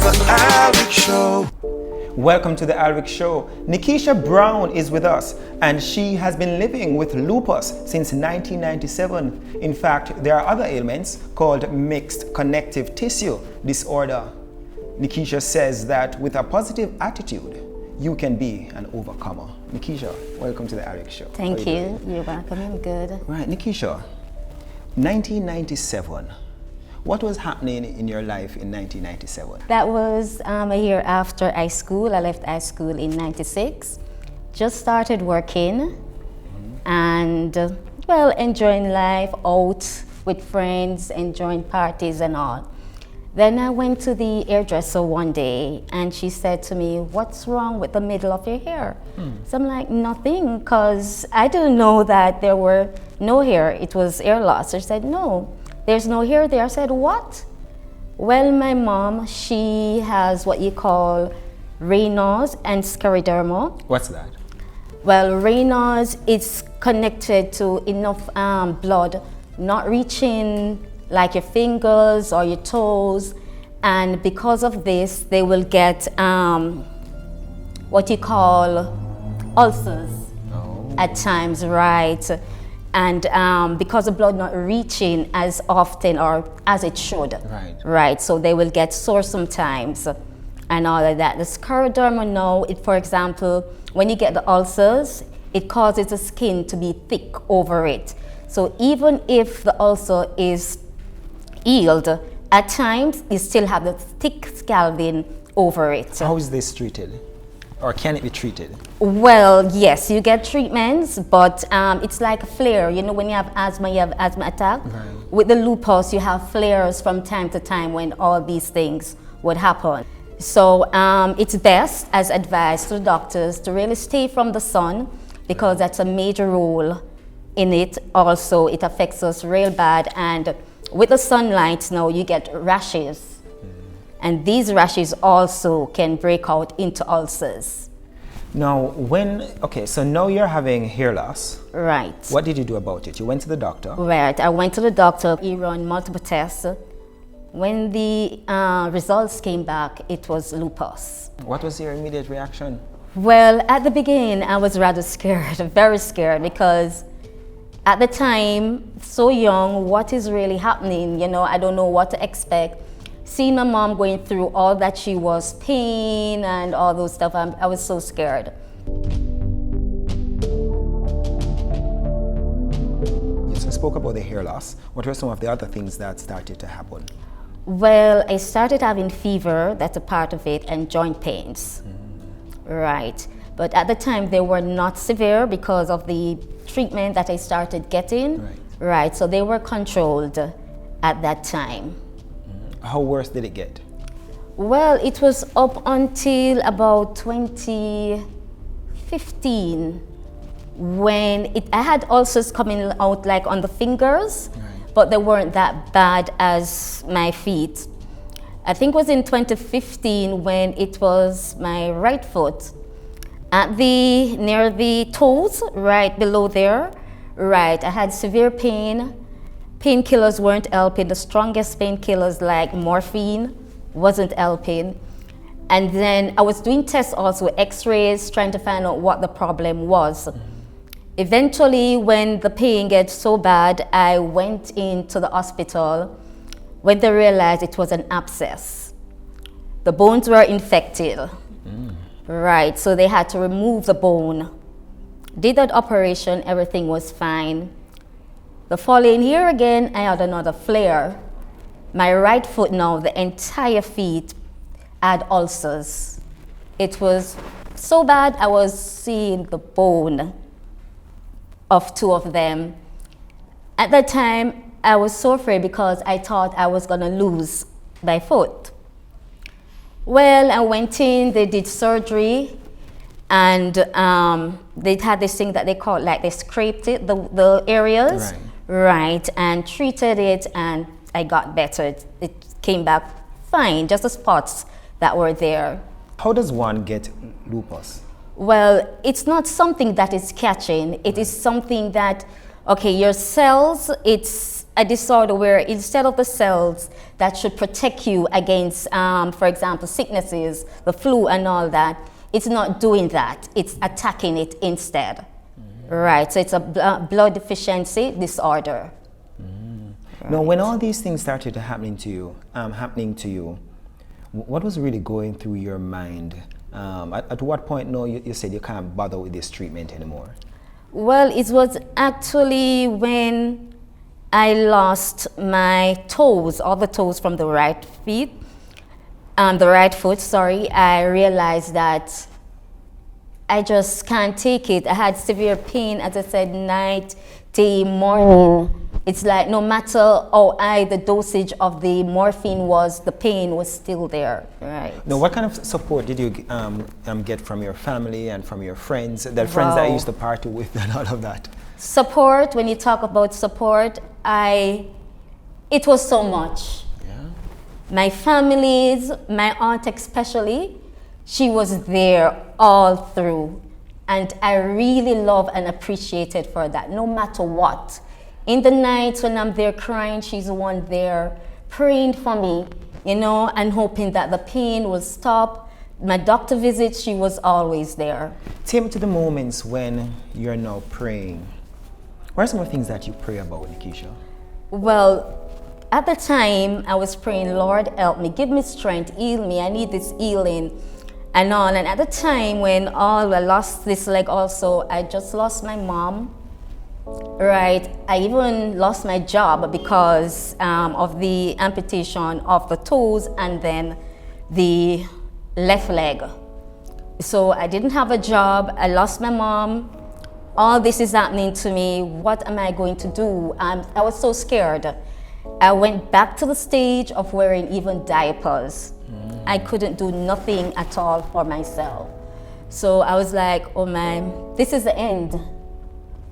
the Alrick Show. Welcome to the Alrick Show. Nickeisha Brown is with us, and she has been living with lupus since 1997. In fact, there are other ailments called mixed connective tissue disorder. Nickeisha says that with a positive attitude, you can be an overcomer. Nickeisha, welcome to the Alrick Show. Thank you. You're welcome. I'm good. Right, Nickeisha, 1997. What was happening in your life in 1997? That was a year after high school. I left high school in 96. Just started working and, well, enjoying life out with friends, enjoying parties and all. Then I went to the hairdresser one day and she said to me, "What's wrong with the middle of your hair?" So I'm like, "Nothing," because I didn't know that there were no hair. It was hair loss. She said, "No, there's no hair there." I said, "What?" Well, my mom, she has what you call Raynaud's and scleroderma. What's that? Well, Raynaud's is connected to enough blood not reaching like your fingers or your toes, and because of this, they will get what you call ulcers at times, right? And because the blood not reaching as often or as it should, right? So they will get sore sometimes and all of that. The scleroderma now, for example, when you get the ulcers, it causes the skin to be thick over it. So even if the ulcer is healed, at times you still have the thick scalding over it. How is this treated? Or can it be treated? Well, yes, you get treatments, but it's like a flare. You know, when you have asthma attack. Right. With the lupus, you have flares from time to time when all these things would happen. So it's best, as advised to the doctors, to really stay from the sun, because that's a major role in it. Also, it affects us real bad, and with the sunlight now, you get rashes. And these rashes also can break out into ulcers. Now, so now you're having hair loss. Right. What did you do about it? You went to the doctor? Right, I went to the doctor. He ran multiple tests. When the results came back, it was lupus. What was your immediate reaction? Well, at the beginning, I was rather scared, very scared, because at the time, so young, what is really happening? You know, I don't know what to expect. Seeing my mom going through all that she was, pain and all those stuff, I was so scared. You spoke about the hair loss. What were some of the other things that started to happen? Well, I started having fever, that's a part of it, and joint pains. Right. But at the time, they were not severe because of the treatment that I started getting. Right. So they were controlled at that time. How worse did it get? Well, it was up until about 2015 when I had ulcers coming out like on the fingers, but they weren't that bad as my feet. I think it was in 2015 when it was my right foot near the toes, right below there. Right, I had severe pain. Painkillers weren't helping. The strongest painkillers like morphine wasn't helping. And then I was doing tests also, x-rays, trying to find out what the problem was. Eventually, when the pain gets so bad, I went into the hospital when they realized it was an abscess. The bones were infected. Right, so they had to remove the bone. Did that operation, everything was fine. The following year again, I had another flare. My right foot now, the entire feet had ulcers. It was so bad, I was seeing the bone of two of them. At that time, I was so afraid because I thought I was gonna lose my foot. Well, I went in, they did surgery, and they had this thing that they call, like they scraped it, the areas. Right, and treated it, and I got better. It came back fine, just the spots that were there. How does one get lupus? Well, it's not something that is catching. It is something that, okay, your cells, it's a disorder where instead of the cells that should protect you against, for example, sicknesses, the flu and all that, it's not doing that. It's attacking it instead. Right, so it's a blood deficiency disorder. Right. Now, when all these things started happening to you, what was really going through your mind? At what point, you said you can't bother with this treatment anymore? Well, it was actually when I lost my toes, all the toes from the right foot, sorry. I realized that I just can't take it. I had severe pain, as I said, night, day, morning. It's like no matter how high the dosage of the morphine was, the pain was still there, right? Now, what kind of support did you get from your family and from your friends, the friends that I used to party with and all of that? Support, when you talk about support, it was so much. Yeah. My families, my aunt especially, she was there all through. And I really love and appreciate it for that, no matter what. In the nights when I'm there crying, she's the one there praying for me, and hoping that the pain will stop. My doctor visits, she was always there. Take me to the moments when you're now praying. What are some of the things that you pray about, Nickeisha? Well, at the time, I was praying, Lord, help me, give me strength, heal me, I need this healing and all. And at the time when I lost this leg also, I just lost my mom. Right, I even lost my job because of the amputation of the toes and then the left leg. So I didn't have a job, I lost my mom. All this is happening to me. What am I going to do? I was so scared. I went back to the stage of wearing even diapers. I couldn't do nothing at all for myself. So I was like, oh man, this is the end.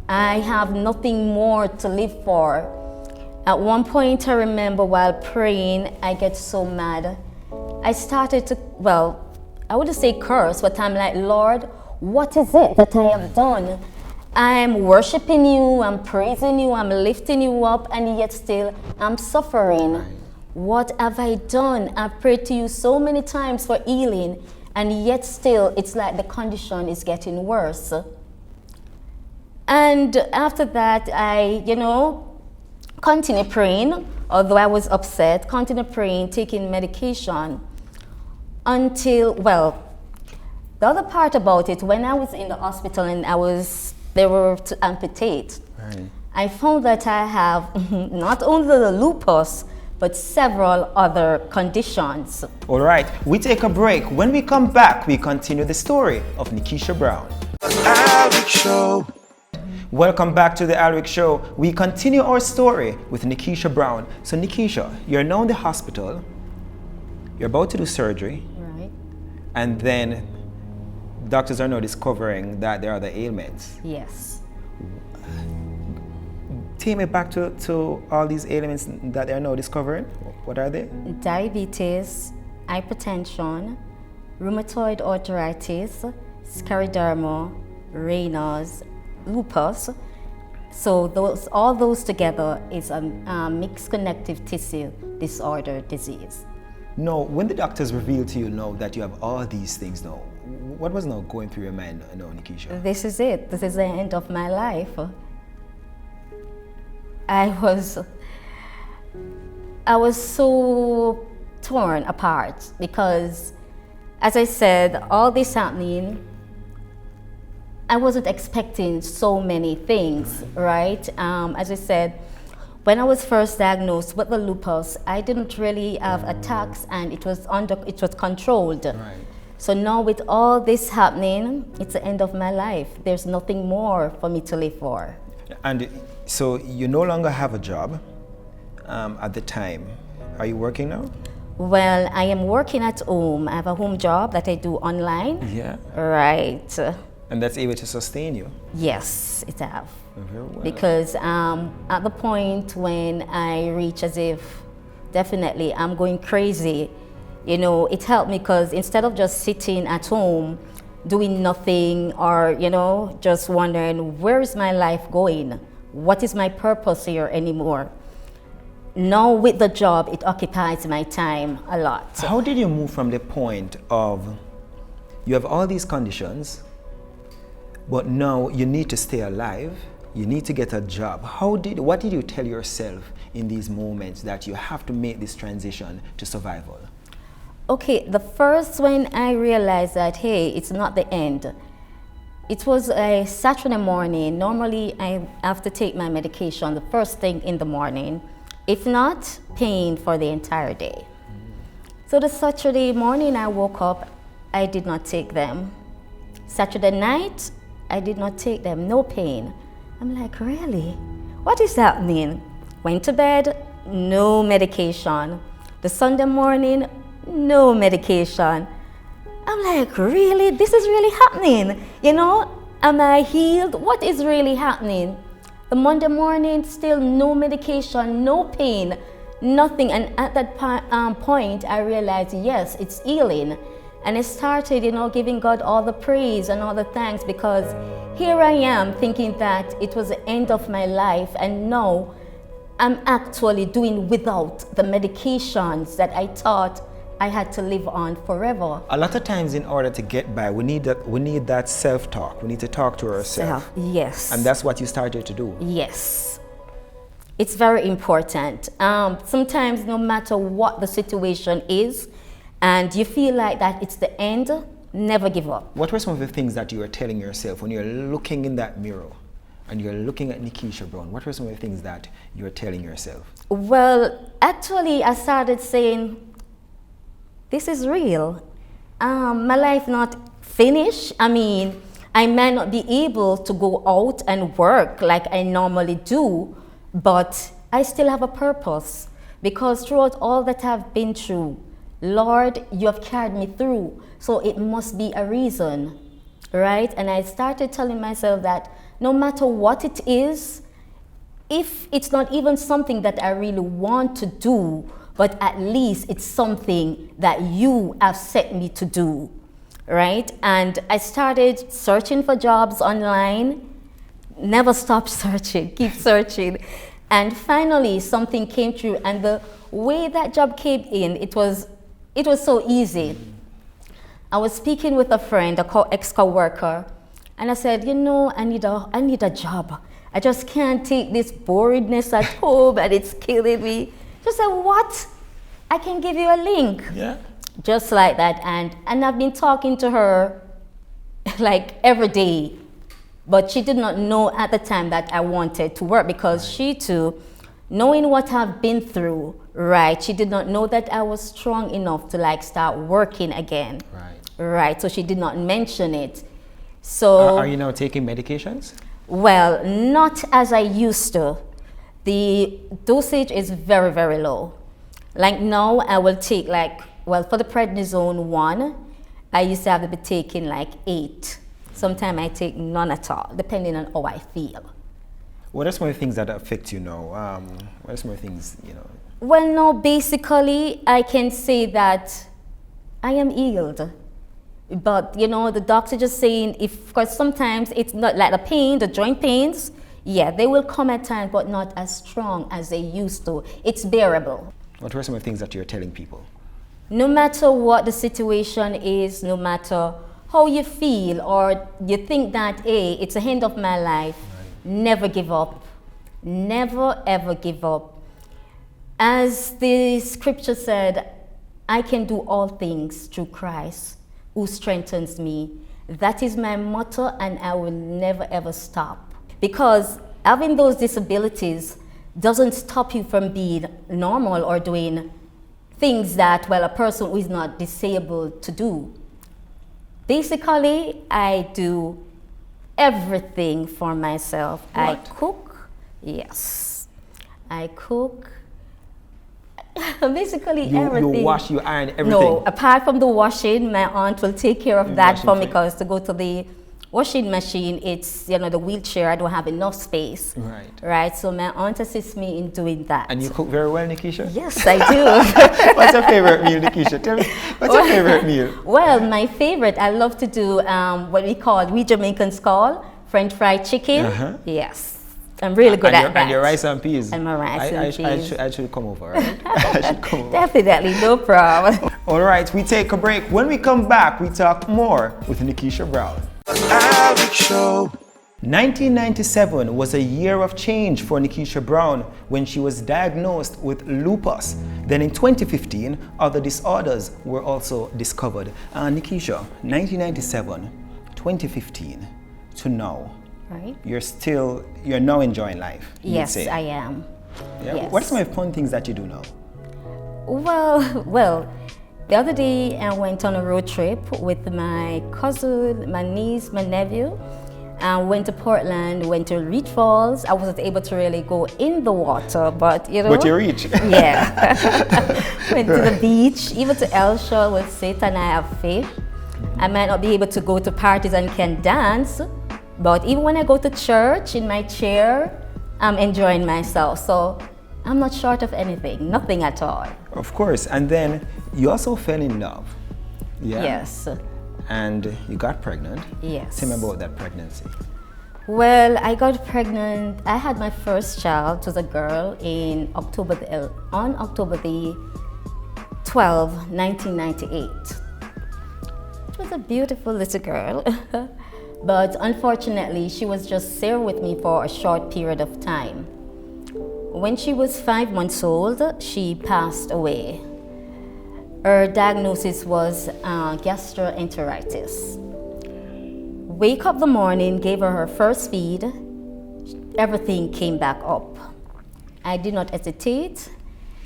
I have nothing more to live for. At one point, I remember while praying, I get so mad. I started to, I wouldn't say curse, but I'm like, Lord, what is it that I have done? I'm worshiping you, I'm praising you, I'm lifting you up, and yet still I'm suffering. What have I done? I've prayed to you so many times for healing, and yet still it's like the condition is getting worse. And after that, I, continued praying, although I was upset, continued praying, taking medication until, the other part about it, when I was in the hospital and they were to amputate, right. I found that I have not only the lupus, but several other conditions. All right, we take a break. When we come back, we continue the story of Nickeisha Brown. Alrick Show. Welcome back to the Alrick Show. We continue our story with Nickeisha Brown. So Nickeisha, you're now in the hospital. You're about to do surgery. Right. And then doctors are now discovering that there are the ailments. Yes. Take me back to all these ailments that they're now discovering. What are they? Diabetes, hypertension, rheumatoid arthritis, scleroderma, Raynaud's, lupus. So all those together is a mixed connective tissue disorder disease. No, when the doctors reveal to you now that you have all these things now, what was now going through your mind now, Nickeisha? This is it. This is the end of my life. I was so torn apart because, as I said, all this happening, I wasn't expecting so many things, right? As I said, when I was first diagnosed with the lupus, I didn't really have attacks and it was controlled. Right. So now with all this happening, it's the end of my life. There's nothing more for me to live for. And so you no longer have a job at the time. Are you working now? Well, I am working at home. I have a home job that I do online. Yeah. Right. And that's able to sustain you? Yes, it have. Very well. Because at the point when I reach as if definitely I'm going crazy, it helped me because instead of just sitting at home doing nothing or, just wondering, where is my life going? What is my purpose here anymore? now with the job, it occupies my time a lot. How did you move from the point of you have all these conditions, but now you need to stay alive, you need to get a job? What did you tell yourself in these moments that you have to make this transition to survival? Okay, the first when I realized that, hey, it's not the end, it was a Saturday morning. Normally, I have to take my medication the first thing in the morning. If not, pain for the entire day. So the Saturday morning I woke up, I did not take them. Saturday night, I did not take them, no pain. I'm like, really? What is happening? Went to bed, no medication. The Sunday morning, no medication. I'm like, really? This is really happening? You know, am I healed? What is really happening? The Monday morning, still no medication, no pain, nothing. And at that point, I realized, yes, it's healing. And I started, you know, giving God all the praise and all the thanks, because here I am thinking that it was the end of my life. And now I'm actually doing without the medications that I thought I had to live on forever. A lot of times, in order to get by, we need that self-talk. We need to talk to ourselves. Yes. And that's what you started to do. Yes. It's very important. Sometimes, no matter what the situation is, and you feel like that it's the end, never give up. What were some of the things that you were telling yourself when you're looking in that mirror and you're looking at Nickeisha Brown? What were some of the things that you were telling yourself? Well, actually, I started saying, this is real. My life not finished. I mean, I might not be able to go out and work like I normally do, but I still have a purpose, because throughout all that I've been through, Lord, you have carried me through, so it must be a reason, right? And I started telling myself that no matter what it is, if it's not even something that I really want to do, but at least it's something that you have set me to do, right? And I started searching for jobs online, never stop searching, keep searching. And finally something came through, and the way that job came in, it was so easy. I was speaking with a friend, a ex-co-worker, and I said, you know, I need a job. I just can't take this boredness at home and it's killing me. She said, what? I can give you a link. Yeah. Just like that. And I've been talking to her like every day, but she did not know at the time that I wanted to work, because she too, knowing what I've been through, right, she did not know that I was strong enough to like start working again. Right. So she did not mention it. So are you now taking medications? Well, not as I used to. The dosage is very, very low. Like now I will take like, well, for the prednisone 1, I used to have to be taking like 8. Sometimes I take none at all, depending on how I feel. What are some of the things that affect you now? What are some of the things, you know? Well, no, basically I can say that I am healed. But, you know, the doctor just saying, because sometimes it's not like the pain, the joint pains, yeah, they will come at times, but not as strong as they used to. It's bearable. What were some of the things that you're telling people? No matter what the situation is, no matter how you feel, or you think that, hey, it's the end of my life, never give up. Never, ever give up. As the scripture said, I can do all things through Christ who strengthens me. That is my motto, and I will never, ever stop. Because having those disabilities doesn't stop you from being normal or doing things that, well, a person who is not disabled to do. Basically, I do everything for myself. What? I cook, yes. I cook. Basically everything. You wash, you iron, everything? No, apart from the washing, my aunt will take care of that for me, because to go to the washing machine, it's, you know, the wheelchair, I don't have enough space. Right, so my aunt assists me in doing that. And you cook very well, Nickeisha? Yes, I do. What's your favorite meal, Nickeisha? Tell me, what's your favorite meal? Well, my favorite, I love to do what we Jamaicans call French fried chicken. Yes. I'm really good at that. And your rice and peas. And my rice and peas. I should come over, right? I should come over. Definitely, no problem. All right, we take a break. When we come back, we talk more with Nickeisha Brown. Alrick Show. 1997 was a year of change for Nickeisha Brown when she was diagnosed with lupus. Then in 2015, other disorders were also discovered. Nickeisha, 1997, 2015 to now. Right. You're now enjoying life. Yes, I am. Yeah. Yes. What are some of the fun things that you do now? Well, the other day I went on a road trip with my cousin, my niece, my nephew. Went to Portland, went to Reach Falls. I wasn't able to really go in the water, but you know. But you reach. Yeah. Went to the beach, even to Elshaw with Sid, and I have faith. I might not be able to go to parties and can dance, but even when I go to church in my chair, I'm enjoying myself. So I'm not short of anything, nothing at all. Of course, and then you also fell in love. Yeah. Yes. And you got pregnant. Yes. Tell me about that pregnancy. Well, I got pregnant. I had my first child. It was a girl on October the 12th, 1998. It was a beautiful little girl. But unfortunately, she was just there with me for a short period of time. When she was 5 months old, she passed away. Her diagnosis was gastroenteritis. Wake up the morning, gave her first feed, everything came back up. I did not hesitate.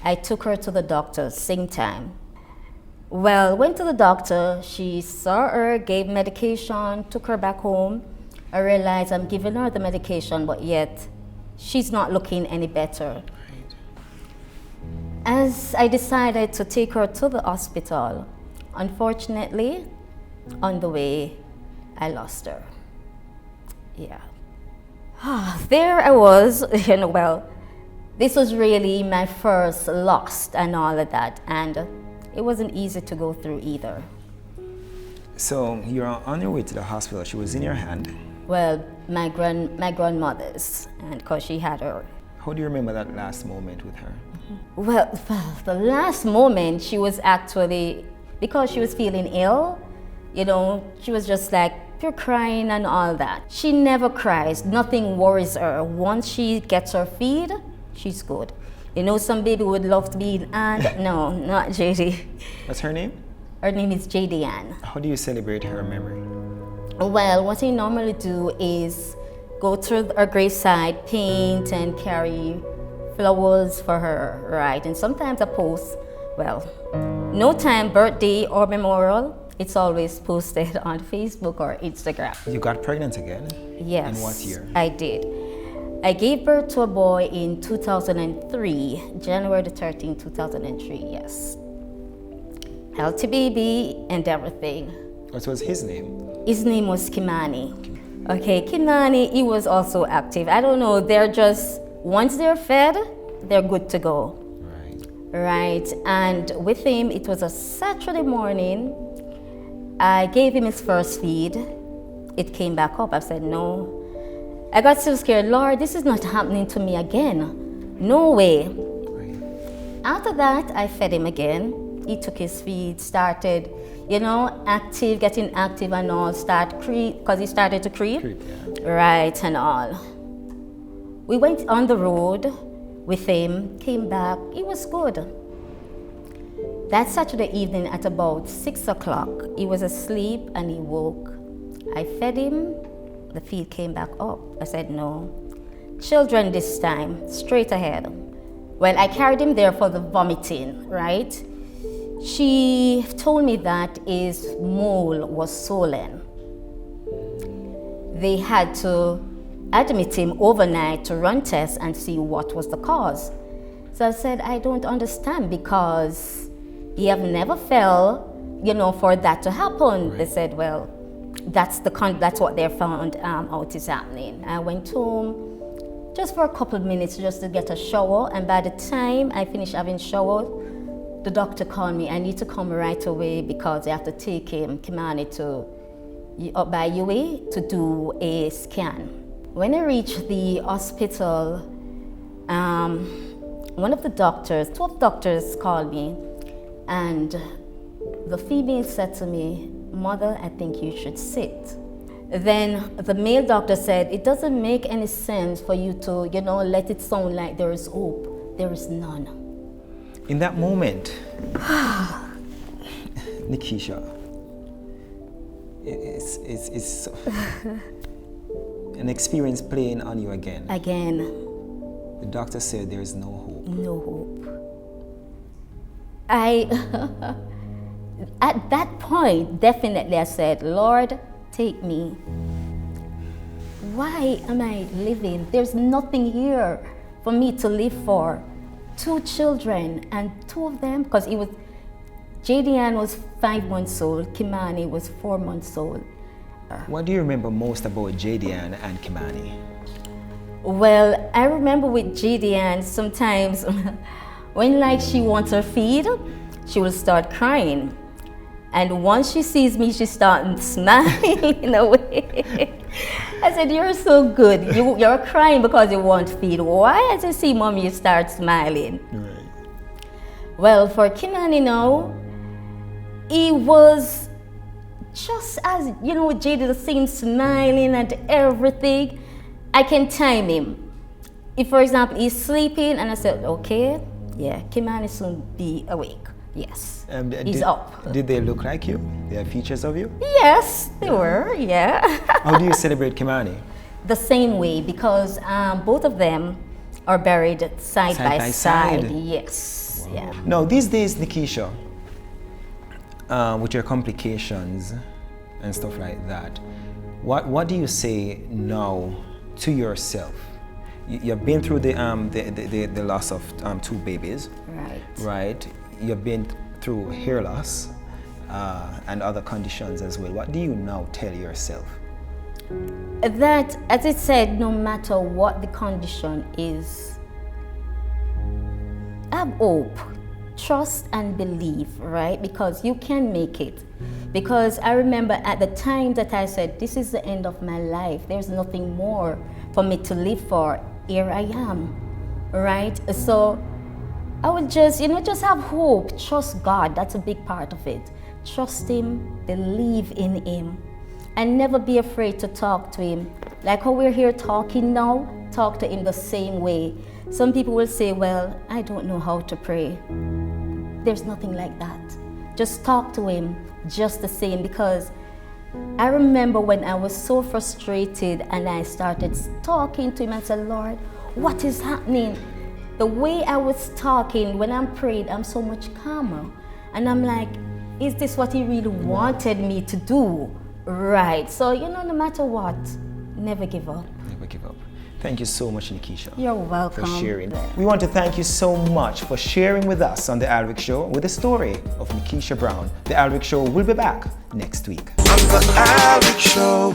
I took her to the doctor same time. Well, went to the doctor, she saw her, gave medication, took her back home. I realized I'm giving her the medication, but yet she's not looking any better. As I decided to take her to the hospital, unfortunately, on the way, I lost her. Yeah. There I was, well, this was really my first loss and all of that, and it wasn't easy to go through either. So you're on your way to the hospital, she was in your hand. Well, my grandmother's, and because she had her. How do you remember that last moment with her? Well, the last moment, she was actually, because she was feeling ill, she was just like pure crying and all that. She never cries, nothing worries her. Once she gets her feed, she's good. Some baby would love to be an aunt. No, not JD. What's her name? Her name is JD Ann. How do you celebrate her memory? Well, what I normally do is go to her graveside, paint and carry flowers for her, right? And sometimes I post, no time, birthday or memorial, it's always posted on Facebook or Instagram. You got pregnant again? Yes. In what year? I did. I gave birth to a boy in 2003, January the 13th, 2003, yes. Healthy baby and everything. What was his name? His name was Kimani. Okay, Kimani, he was also active. I don't know, once they're fed, they're good to go. Right, and with him, it was a Saturday morning. I gave him his first feed. It came back up. I said, no. I got so scared. Lord, this is not happening to me again. No way. After that, I fed him again. He took his feed, started, getting active and all, because he started to creep. Right, and all. We went on the road with him, came back, he was good. That Saturday evening at about 6 o'clock, he was asleep and he woke. I fed him, the feed came back up. I said, no. Children this time, straight ahead. Well, I carried him there for the vomiting, right? She told me that his mole was swollen. They had to admit him overnight to run tests and see what was the cause. So I said, I don't understand because he have never fell, for that to happen. Right. They said, well, that's what they found out is happening. I went home just for a couple of minutes just to get a shower, and by the time I finished having shower, the doctor called me. I need to come right away because I have to take him, Kimani, to up by UA to do a scan. When I reached the hospital, one of the doctors, 12 doctors called me, and the female said to me, "Mother, I think you should sit." Then the male doctor said, "It doesn't make any sense for you to, let it sound like there is hope. There is none." In that moment, Nickeisha, it's an experience playing on you again. Again. The doctor said there is no hope. No hope. At that point, definitely I said, "Lord, take me. Why am I living? There's nothing here for me to live for." 2 children, and 2 of them, because Jadian was 5 months old, Kimani was 4 months old. What do you remember most about Jadian and Kimani? Well, I remember with Jadian, sometimes when she wants her feed, she will start crying. And once she sees me, she starts smiling in a way. I said, "You're so good. You're crying because you want feed. Why, as I see Mommy, you start smiling?" Right. Well, for Kimani now, he was just as, Jada, the same smiling and everything. I can time him. If, for example, he's sleeping and I said, "Okay, yeah, Kimani soon be awake." Yes, he's up. Did they look like you? They have features of you? Yes, they were, yeah. How do you celebrate Kimani? The same way, because both of them are buried side by side. Yes, wow. Yeah. Now, these days, Nickeisha, with your complications and stuff like that, what do you say now to yourself? You've been through the loss of 2 babies. Right. Right. You've been through hair loss and other conditions as well. What do you now tell yourself? That, as I said, no matter what the condition is, have hope, trust and believe, right? Because you can make it. Because I remember at the time that I said, "This is the end of my life. There's nothing more for me to live for. Here I am," right? So I would just have hope, trust God. That's a big part of it. Trust Him, believe in Him, and never be afraid to talk to Him. Like how we're here talking now, talk to Him the same way. Some people will say, "Well, I don't know how to pray." There's nothing like that. Just talk to Him just the same, because I remember when I was so frustrated and I started talking to Him and said, "Lord, what is happening?" The way I was talking, when I'm praying, I'm so much calmer. And I'm like, is this what He really wanted me to do? Right. So, no matter what, never give up. Never give up. Thank you so much, Nickeisha. You're welcome. For sharing. We want to thank you so much for sharing with us on The Alrick Show with the story of Nickeisha Brown. The Alrick Show will be back next week. On The Alrick Show.